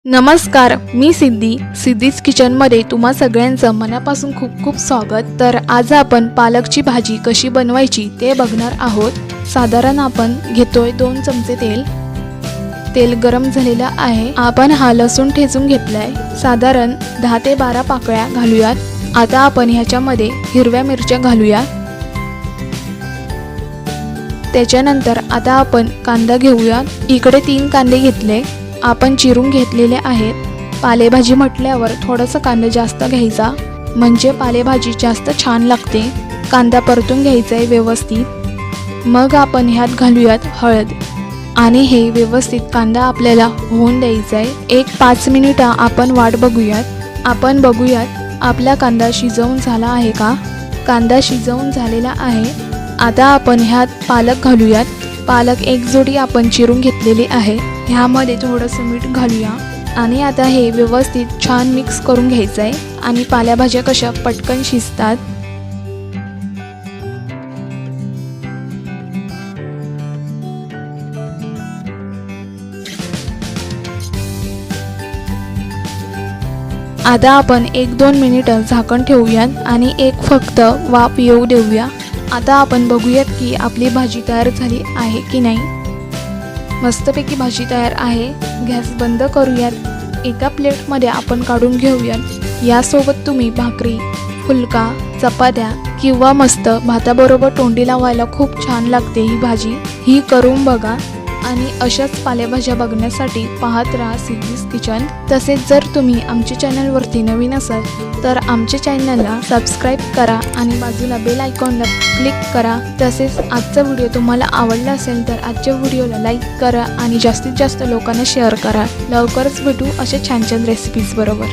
नमस्कार, मी सिद्धीज किचनमध्ये तुम्हा सगळ्यांचं मनापासून खूप खूप स्वागत। तर आज आपण पालकची भाजी कशी बनवायची ते बघणार आहोत। साधारण आपण घेतोय 2 चमचे तेल गरम झालेलं आहे। आपण हा लसूण ठेचून घेतलाय, साधारण 10 ते 12 पाकळ्या घालूयात। आता आपण ह्याच्यामध्ये हिरव्या मिरच्या घालूया। त्याच्यानंतर आता आपण कांदा घेऊया। इकडे 3 कांदे घेतले, आपण चिरून घेतलेले आहेत। पालेभाजी म्हटल्यावर थोडंसं कांदा जास्त घ्यायचा, म्हणजे पालेभाजी जास्त छान लागते। कांदा परतून घ्यायचा आहे व्यवस्थित। मग आपण ह्यात घालूयात हळद आणि हे व्यवस्थित कांदा आपल्याला होऊन द्यायचा आहे। एक 5 मिनिटं आपण वाट बघूयात। आपण बघूयात आपला कांदा शिजवून झाला आहे का। कांदा शिजवून झालेला आहे। आता आपण ह्यात पालक घालूयात। पालक एक जोडी आपण चिरून घेतलेली आहे। ह्यामध्ये थोडंसं मीठ घालूया आणि आता हे व्यवस्थित छान मिक्स करून घ्यायचं आहे। आणि पालेभाज्या कशा पटकन शिजतात। आता आपण 1-2 मिनिटं झाकण ठेवूयात आणि एक फक्त वाफ येऊ देऊया। आता आपण बघूयात की आपली भाजी तयार झाली आहे की नाही। मस्तपैकी भाजी तयार आहे। गॅस बंद करूयात। एका प्लेटमध्ये आपण काढून घेऊयात। यासोबत तुम्ही भाकरी, फुलका, चपात्या किंवा मस्त भाताबरोबर तोंडी लावायला खूप छान लागते ही भाजी। ही करून बघा आणि अशाच पालेभाज्या बघण्यासाठी पाहत राहा सिद्धीज किचन। तसेच जर तुम्ही आमच्या चॅनलवरती नवीन असाल तर आमच्या चॅनलला सबस्क्राईब करा आणि बाजूला बेल आयकॉनला क्लिक करा। तसेच आजचा व्हिडिओ तुम्हाला आवडला असेल तर आजच्या व्हिडिओला लाईक करा आणि जास्तीत जास्त लोकांना शेअर करा। लवकरच भेटू अशा छान छान रेसिपीज बरोबर।